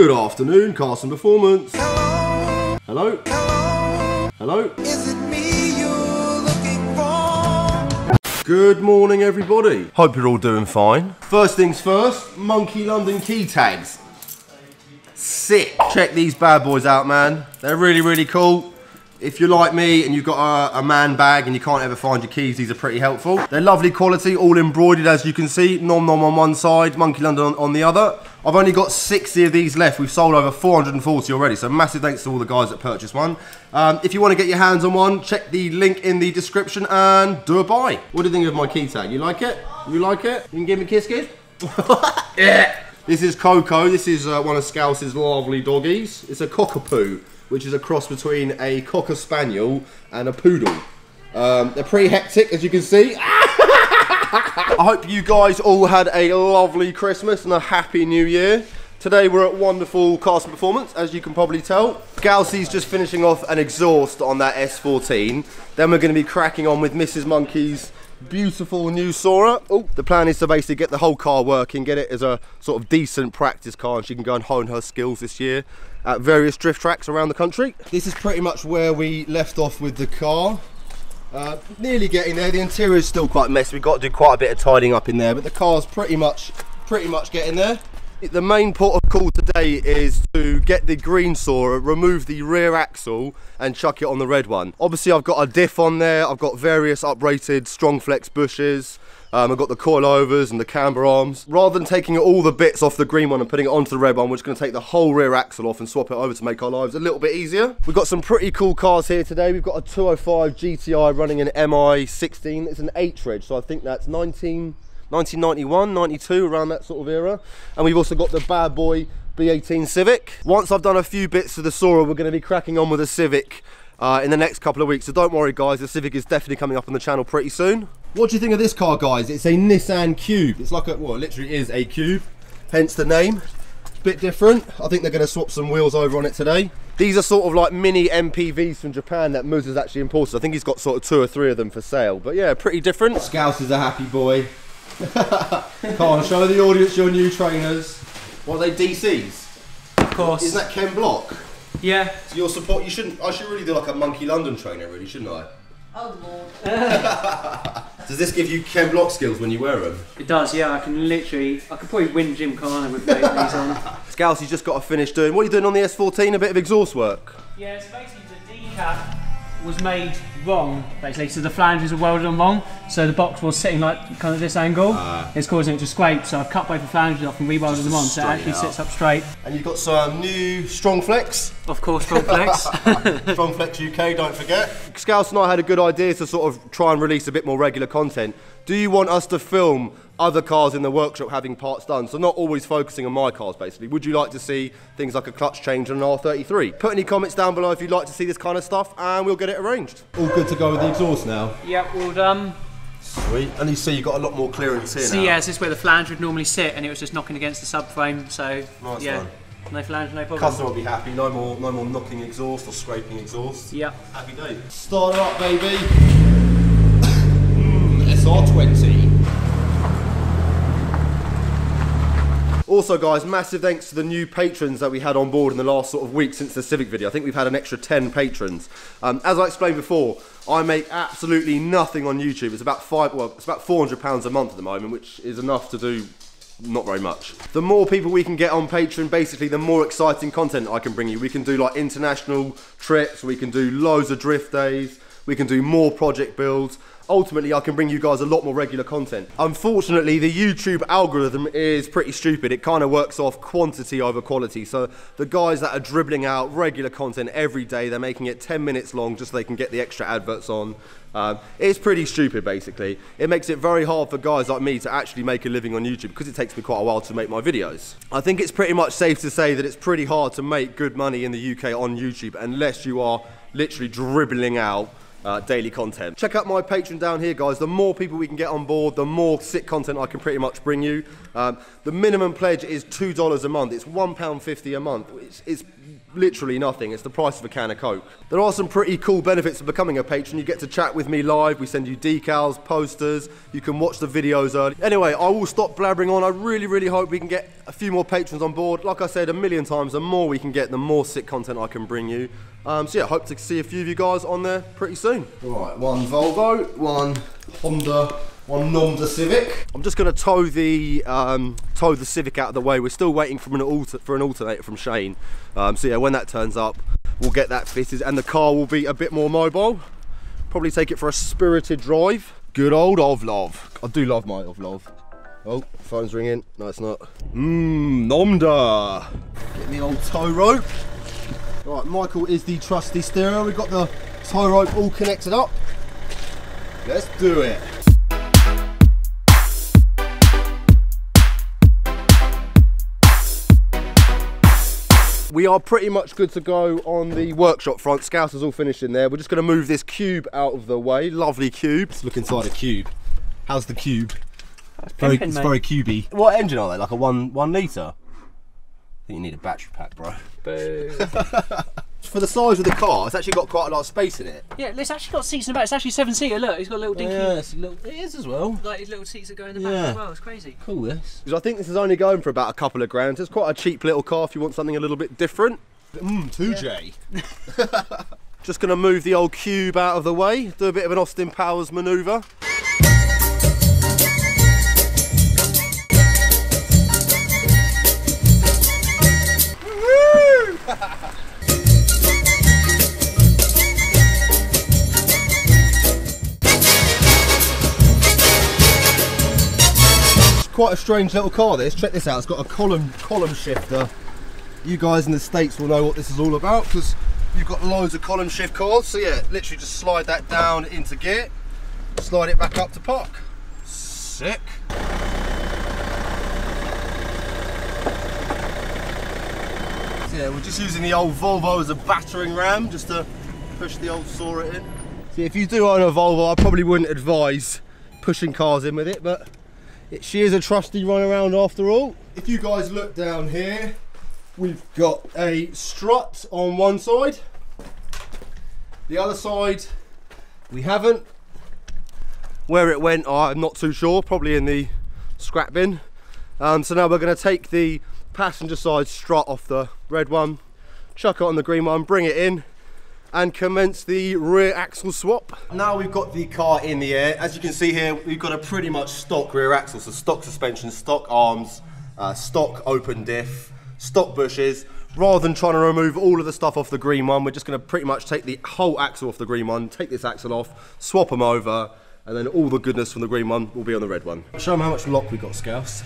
Good afternoon, Carson Performance. Hello. Hello. Hello. Hello. Is it me you're looking for? Good morning, everybody. Hope you're all doing fine. First things first, Monky London key tags. Sick. Check these bad boys out, man. They're really, really cool. If you're like me and you've got a man bag and you can't ever find your keys, these are pretty helpful. They're lovely quality, all embroidered as you can see. Nom nom on one side, Monky London on the other. I've only got 60 of these left. We've sold over 440 already, so massive thanks to all the guys that purchased one. If you want to get your hands on one, check the link in the description and do a buy. What do you think of my key tag? You like it? You like it? You can give me a kiss, kid? Yeah. This is Coco. This is one of Scouse's lovely doggies. It's a cockapoo, which is a cross between a Cocker Spaniel and a Poodle. They're pretty hectic, as you can see. I hope you guys all had a lovely Christmas and a happy New Year. Today we're at wonderful Carson Performance, as you can probably tell. Scousey's just finishing off an exhaust on that S14. Then we're going to be cracking on with Mrs. Monky's beautiful new Soarer. Oh, the plan is to basically get the whole car working, get it as a sort of decent practice car, and she can go and hone her skills this year at various drift tracks around the country. This is pretty much where we left off with the car. Nearly getting there. The interior is still quite messy. We've got to do quite a bit of tidying up in there, but the car's pretty much getting there. The main port of call today is to get the green Soarer, remove the rear axle and chuck it on the red one. Obviously I've got a diff on there, I've got various uprated strong flex bushes, I've got the coilovers and the camber arms. Rather than taking all the bits off the green one and putting it onto the red one, we're just going to take the whole rear axle off and swap it over to make our lives a little bit easier. We've got some pretty cool cars here today. We've got a 205 GTI running an MI16. It's an 8-reg, so I think that's 1991, 92, around that sort of era. And we've also got the bad boy B18 Civic. Once I've done a few bits to the Soarer, we're going to be cracking on with the Civic in the next couple of weeks. So don't worry guys, the Civic is definitely coming up on the channel pretty soon. What do you think of this car, guys? It's a Nissan Cube. It's like a, well, it literally is a cube, hence the name. It's a bit different. I think they're going to swap some wheels over on it today. These are sort of like mini MPVs from Japan that Muz has actually imported. I think he's got sort of 2 or 3 of them for sale. But yeah, pretty different. Scouse is a happy boy. Come on, show the audience your new trainers. What are they, DCs? Of course. Isn't that Ken Block? Yeah. So your support, I should really do like a Monky London trainer really, shouldn't I? Oh Lord. Does this give you Ken Block skills when you wear them? It does, yeah. I could probably win Jim Connor with these on. Scousey's just got to finish doing, what are you doing on the S14? A bit of exhaust work? Yeah, so basically the decap was made wrong, basically. So the flanges were welded on wrong. So the box was sitting like kind of this angle. It's causing it to scrape. So I've cut both the flanges off and re-welded them on, so it actually sits up straight. And you've got some new Strong Flex. Of course, Strong Flex. Strong Flex UK, don't forget. Scouse and I had a good idea to sort of try and release a bit more regular content. Do you want us to film other cars in the workshop having parts done? So not always focusing on my cars, basically. Would you like to see things like a clutch change on an R33? Put any comments down below if you'd like to see this kind of stuff and we'll get it arranged. All good to go with the exhaust now? Yep, all done. Sweet. And you see you've got a lot more clearance here now. So yeah, this is where the flange would normally sit and it was just knocking against the subframe, so nice yeah. One. No flange, no problem. Customer will be happy, no more knocking exhaust or scraping exhaust. Yep. Happy day. Start her up, baby. SR20. Also guys, massive thanks to the new patrons that we had on board in the last sort of week since the Civic video. I think we've had an extra 10 patrons. As I explained before, I make absolutely nothing on YouTube. It's about £400 a month at the moment, which is enough to do not very much. The more people we can get on Patreon, basically the more exciting content I can bring you. We can do like international trips, we can do loads of drift days, we can do more project builds. Ultimately, I can bring you guys a lot more regular content. Unfortunately, the YouTube algorithm is pretty stupid. It kind of works off quantity over quality. So the guys that are dribbling out regular content every day, they're making it 10 minutes long just so they can get the extra adverts on. It's pretty stupid, basically. It makes it very hard for guys like me to actually make a living on YouTube because it takes me quite a while to make my videos. I think it's pretty much safe to say that it's pretty hard to make good money in the UK on YouTube unless you are literally dribbling out daily content. Check out my Patreon down here, guys. The more people we can get on board, the more sick content I can pretty much bring you. The minimum pledge is $2 a month. It's £1.50 a month. It's literally nothing. It's the price of a can of Coke. There are some pretty cool benefits of becoming a patron. You get to chat with me live. We send you decals, posters. You can watch the videos early. Anyway, I will stop blabbering on. I really, really hope we can get a few more patrons on board. Like I said a million times, the more we can get, the more sick content I can bring you. So yeah, hope to see a few of you guys on there pretty soon. Right, one Volvo, one Honda, one Nomda Civic. I'm just going to tow the Civic out of the way. We're still waiting for an alternator from Shane. So yeah, when that turns up, we'll get that fitted and the car will be a bit more mobile. Probably take it for a spirited drive. Good old Ovlov. I do love my Ovlov. Oh, phone's ringing. No, it's not. Nomda. Get the old tow rope. Right, Michael is the trusty steerer. We've got the tow rope all connected up. Let's do it. We are pretty much good to go on the workshop front. Scouse is all finished in there. We're just going to move this cube out of the way. Lovely cube. Let's look inside a cube. How's the cube? It's very cubey. What engine are they? Like a 1 litre? I think you need a battery pack, bro. Boo. For the size of the car, it's actually got quite a lot of space in it. Yeah, it's actually got seats in the back. It's actually 7-seater. Look, it's got a little dinky. Yeah, it is as well. Like his little seats that go in the back as well. It's crazy. Cool, this. Because I think this is only going for about a couple of grand. It's quite a cheap little car if you want something a little bit different. 2J. Yeah. Just going to move the old cube out of the way. Do a bit of an Austin Powers manoeuvre. Quite a strange little car this. Check this out, it's got a column shifter. You guys in the States will know what this is all about because you've got loads of column shift cars. So yeah, literally just slide that down into gear, slide it back up to park. Sick. So yeah, we're just using the old Volvo as a battering ram just to push the old Soarer in. See, if you do own a Volvo, I probably wouldn't advise pushing cars in with it, but she is a trusty run around after all. If you guys look down here, we've got a strut on one side. The other side, we haven't. Where it went, I'm not too sure, probably in the scrap bin. So now we're gonna take the passenger side strut off the red one, chuck it on the green one, bring it in, and commence the rear axle swap. Now we've got the car in the air. As you can see here, we've got a pretty much stock rear axle, so stock suspension, stock arms, stock open diff, stock bushes. Rather than trying to remove all of the stuff off the green one, we're just gonna pretty much take the whole axle off the green one, take this axle off, swap them over, and then all the goodness from the green one will be on the red one. Show them how much lock we got, Scouse.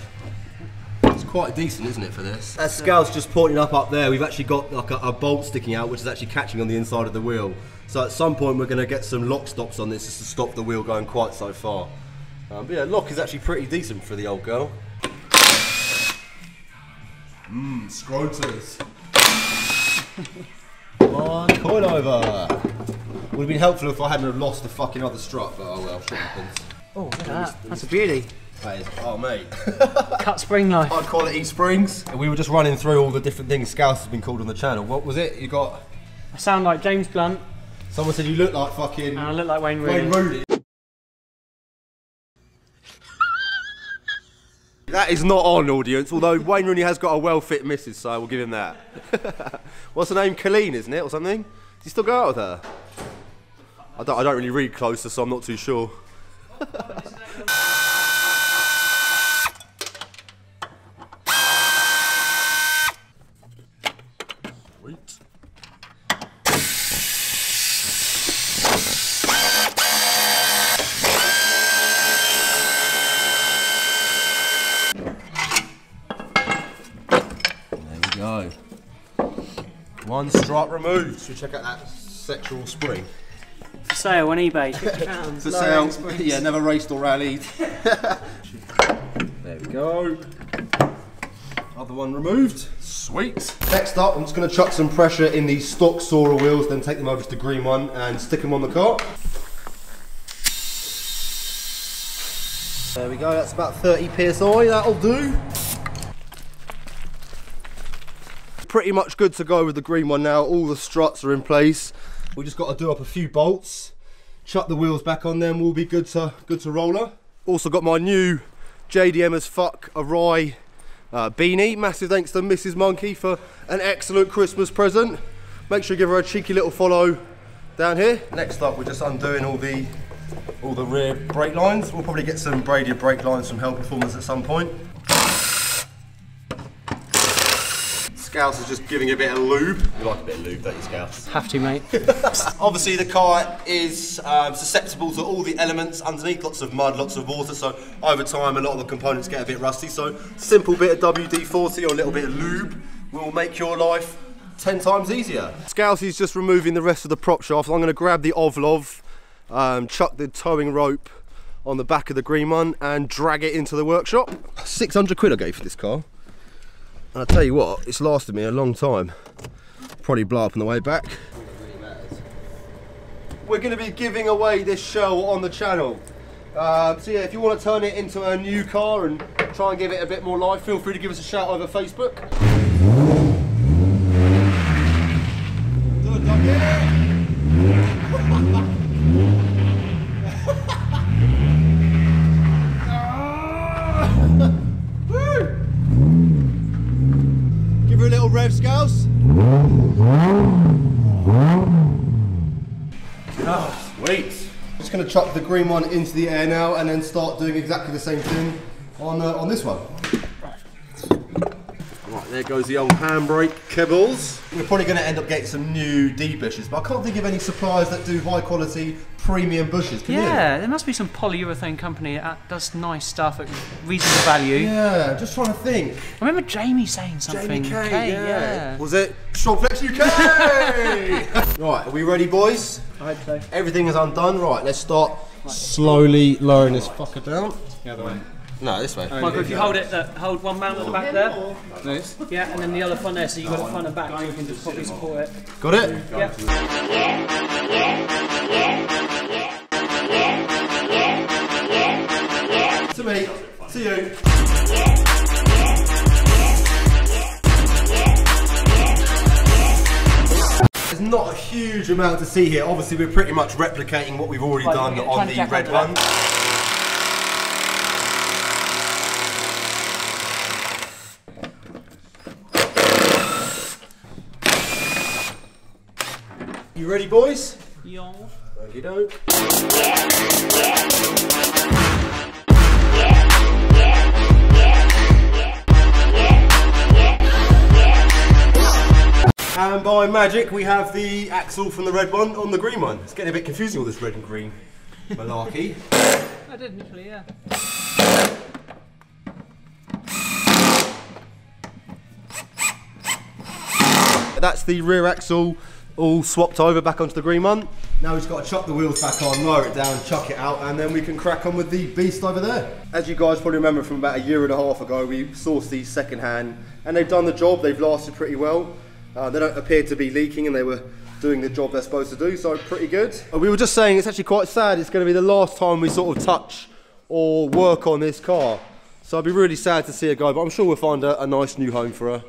It's quite decent, isn't it, for this? As Scouse just pointing up there, we've actually got like a bolt sticking out, which is actually catching on the inside of the wheel. So at some point we're going to get some lock stops on this just to stop the wheel going quite so far. But yeah, lock is actually pretty decent for the old girl. Scroters. Come on, coil over. Would have been helpful if I hadn't have lost the fucking other strut, but oh well, shit happens. Oh, look at that. That's a beauty. That is, oh mate. Cut spring life. High quality springs. And we were just running through all the different things Scouse has been called on the channel. What was it? You got... I sound like James Blunt. Someone said you look like fucking... And I look like Wayne Rooney. Wayne Rooney. That is not on, audience, although Wayne Rooney has got a well-fit missus, so we'll give him that. What's her name? Colleen, isn't it, or something? Does he still go out with her? I don't really read closer, so I'm not too sure. Go. One strut removed. Should we check out that sexual spring? For sale on eBay, £50. For sale. Yeah, never raced or rallied. There we go. Other one removed. Sweet. Next up, I'm just going to chuck some pressure in these stock Soarer wheels, then take them over to the green one and stick them on the car. There we go, that's about 30 psi, that'll do. Pretty much good to go with the green one now. All the struts are in place. We just got to do up a few bolts, chuck the wheels back on them, we'll be good to roller. Also got my new JDM as fuck awry beanie. Massive thanks to Mrs. Monky for an excellent Christmas present. Make sure you give her a cheeky little follow down here. Next up, we're just undoing all the rear brake lines. We'll probably get some braided brake lines from Hell Performance at some point. Scouse is just giving a bit of lube. You like a bit of lube, don't you, Scouse? Have to, mate. Obviously the car is susceptible to all the elements underneath, lots of mud, lots of water, so over time a lot of the components get a bit rusty, so simple bit of WD-40 or a little bit of lube will make your life 10 times easier. Scousey's just removing the rest of the prop shaft. I'm going to grab the Ovlov, chuck the towing rope on the back of the green one and drag it into the workshop. 600 quid I gave for this car. And I tell you what, it's lasted me a long time. Probably blow up on the way back. We're going to be giving away this shell on the channel. So yeah, if you want to turn it into a new car and try and give it a bit more life, feel free to give us a shout over Facebook. Good, Give her a little rev, Scouse. Oh, sweet. Just going to chuck the green one into the air now and then start doing exactly the same thing on this one. Right, there goes the old handbrake kibbles. We're probably going to end up getting some new D bushes, but I can't think of any suppliers that do high quality premium bushes. Can you? There must be some polyurethane company that does nice stuff at reasonable value. Yeah, just trying to think. I remember Jamie saying something. Jamie K, yeah. Was it Strongflex UK? Right, are we ready, boys? I hope so. Everything is undone. Right, let's start slowly lowering this fucker down. The other way. No, this way. Michael, if you hold it, hold one mount at the back there. Nice. Yeah, and then the other front there, so you've got it front and back, so you can just probably support it. Got it? Yeah. To me, to you. There's not a huge amount to see here. Obviously, we're pretty much replicating what we've already done on the red one. You ready, boys? Yeah. Okie doke. And by magic, we have the axle from the red one on the green one. It's getting a bit confusing, all this red and green malarkey. I did initially, yeah. That's the rear axle all swapped over back onto the green one. Now we've just got to chuck the wheels back on, lower it down, chuck it out, and then we can crack on with the beast over there. As you guys probably remember from about a year and a half ago, we sourced these second hand, and they've done the job. They've lasted pretty well. They don't appear to be leaking, and they were doing the job they're supposed to do, so pretty good. We were just saying it's actually quite sad. It's going to be the last time we sort of touch or work on this car. So I'd be really sad to see her go, but I'm sure we'll find a nice new home for her.